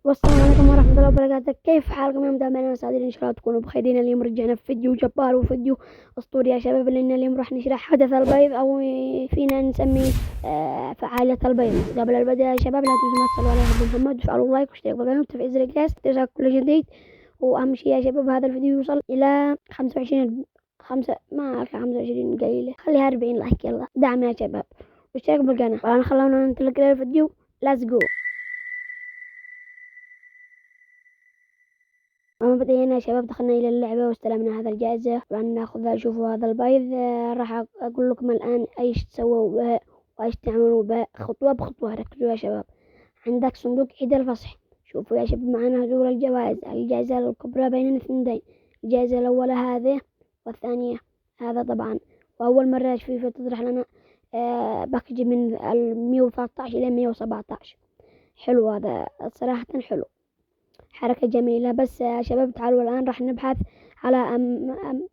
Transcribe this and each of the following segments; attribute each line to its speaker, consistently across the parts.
Speaker 1: والسلام عليكم ورحمة الله وبركاته. كيف حالكم يا متابعينا السعيدين؟ إن شاء الله تكونوا بخيرين. اليوم رجعنا في فيديو جبار وفيديو أسطوري يا شباب، لأن اليوم راح نشرح حدث البيض، أو فينا نسميه فعالية البيض. قبل البدء يا شباب لا تنسوا تصلوا على النبي محمد وتفعلوا لايك واشتراك بالقناة وتفعيل زر الجرس لتشاركوا كل جديد. وأهم شيء يا شباب هذا الفيديو يوصل إلى 25 ما أعرف 25 قليلة، خليها 40 لايك. يلا دعم يا شباب واشتراك بالقناة. والآن خلونا ننطلق إلى الفيديو. Let's go. أما بدينا يا شباب دخلنا إلى اللعبة واستلمنا هذا الجائزة. طبعا ناخذها. شوفوا هذا البيض، راح أقول لكم الآن أيش تسووا به وأيش تعملوا به خطوة بخطوة. ركزوا يا شباب. عندك صندوق عيد الفصح. شوفوا يا شباب معنا هذول الجوائز. الجائزة الكبرى بين الاثنين، الجائزة الأولى هذه والثانية هذا طبعا. وأول مرة فيفا تطرح لنا باكج من 113 إلى 117. حلو هذا صراحة، حلو، حركة جميلة. بس يا شباب تعالوا الآن راح نبحث على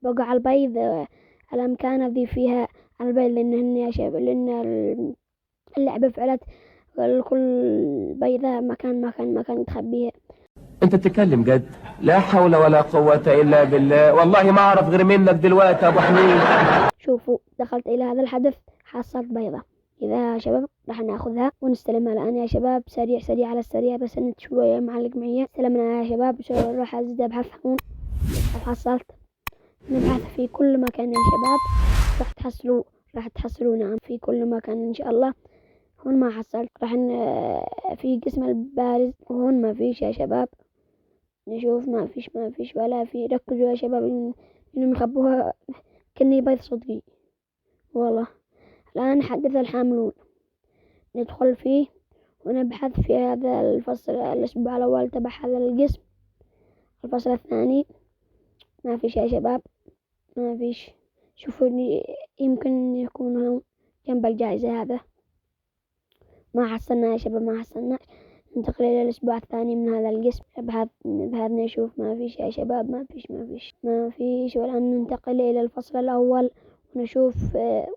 Speaker 1: بقع البيض، الأمكان الذي فيها البيض، لأن يا شباب لأن اللعبة فعلت كل بيضة مكان تخبيها.
Speaker 2: انت بتتكلم جد؟ لا حول ولا قوة الا بالله، والله ما اعرف غير منك دلوقتي يا ابو حميد.
Speaker 1: شوفوا دخلت الى هذا الحدث، حصلت بيضة. اذا يا شباب راح ناخذها ونستلمها الان يا شباب. سريع على السريع، بس انت شوية معلق معي. استلمنا يا شباب. راح ازيد ابحث هون. حصلت. نبحث في كل مكان يا شباب. راح تحصلوا نعم في كل مكان ان شاء الله. هون ما حصلت. في قسم البارز، وهون ما فيش يا شباب. نشوف ما فيش ولا في. ركزوا يا شباب انهم يخبوها كني بيض صدقي والله. الان حدث الحاملون. ندخل فيه ونبحث في هذا الفصل. الاسبوع الاول تبع هذا القسم. الفصل الثاني ما فيش يا شباب، ما فيش. شوفوا يمكن يكون جنب الجائزة هذا. ما حصلنا يا شباب، ما حصلنا. ننتقل إلى الأسبوع الثاني من هذا القسم. نبحث نشوف ما فيش يا شباب، ما فيش. والآن ننتقل إلى الفصل الأول ونشوف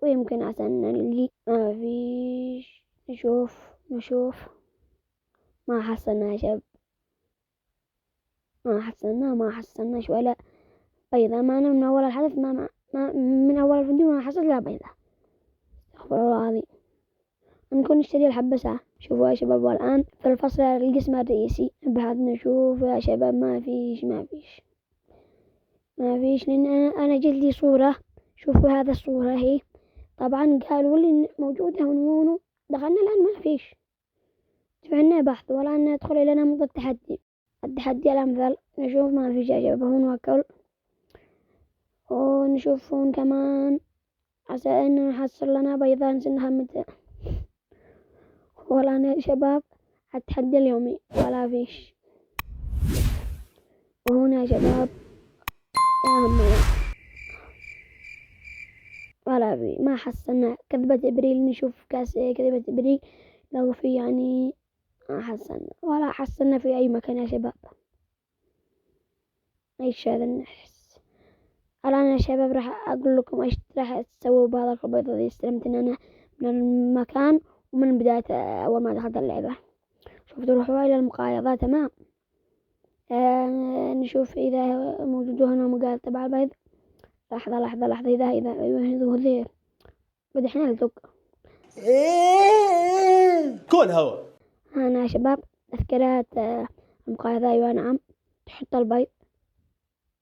Speaker 1: ويمكن عسى أن نلقي. ما فيش. نشوف ما حصلنا يا شباب، ما حصلناش ولا بيضة. معنا من أول الحدث من أول الفيديو ما حصل لا بيضة. استغفر الله العظيم. نكون نشتري الحبة ساعة. شوفوا يا شباب والآن في الفصل القسم الرئيسي. نبحث نشوف يا شباب ما فيش لأن أنا جلدي صورة. شوفوا هذا الصورة هي. طبعا قالوا لي موجودة هون. دخلنا الآن ما فيش. فعلنا بحث. والآن ندخل إلى نمط التحدي الأمثل. نشوف ما فيش يا شباب هون وكل. ونشوف هون كمان عسى أن نحصل لنا بيضان سنها متى. والآن يا شباب التحدي اليومي ولا فيش. وهنا يا شباب ولا في. ما حصلنا كذبة إبريل. نشوف كاس كذبة إبريل لو في يعني. ما حصلنا ولا حصلنا في أي مكان يا شباب. ايش هذا النحس. الآن يا شباب راح أقول لكم ايش راح تسووا بهذا البيض الذي استلمت أنا من المكان ومن بداية أول ما دخلت اللعبة. شوف تروحوا إلى المقايضات. تمام. نشوف إذا موجود هنا مقايض تبع البيض. لحظة إذا أيوه ذي قد إحنا نلتق.
Speaker 3: كل هوا.
Speaker 1: أنا يا شباب تذكيرات المقايضة. أيوة نعم. تحط البيض.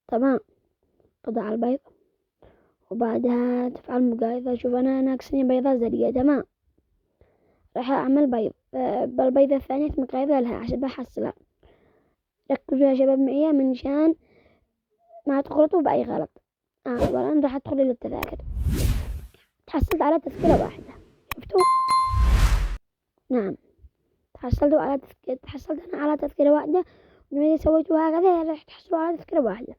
Speaker 1: تمام. تضع البيض وبعدها تفعل مقايضة. شوف أنا ناقصني بيضة زرقاء. تمام. راح أعمل بيض بالبيضة الثانية مقايضة لها عشان بحصلها. ركزوا يا شباب معي منشان ما تغلطوا بأي غلط. والآن راح أدخل إلى التذاكر. تحصلت على تذكرة واحدة. شفتوا؟ نعم تحصلت أنا على تذكرة واحدة. وإذا سويتوا هكذا راح تحصلوا على تذكرة واحدة.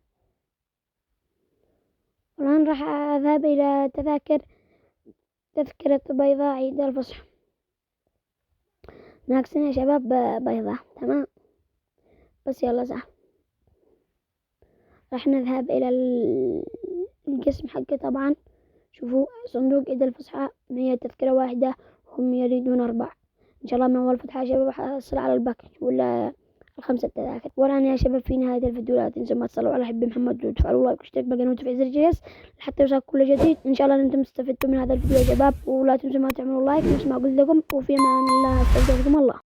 Speaker 1: والآن راح أذهب إلى تذكرة بيضاء عيد الفصح. ناقصنا يا شباب بيضاء. تمام. بس يلا صح. راح نذهب إلى القسم حقه. طبعا شوفوا صندوق عيد الفصحى هي تذكرة واحدة. هم يريدون 4. إن شاء الله من أول فتحة يا شباب أحصل على الباكج ولا ال5 تذاكر. والآن يا شباب في نهاية الفيديو لا تنسوا ما تصلوا على حبي محمد وتفعلوا لايك واشترك بالقناة وتفعيل زر الجرس لحتى يوصلك كل جديد. إن شاء الله أنتم استفدتوا من هذا الفيديو يا شباب، ولا تنسوا ما تعملوا لايك نفس ما قلت لكم. وفي أمان الله، استودعكم الله.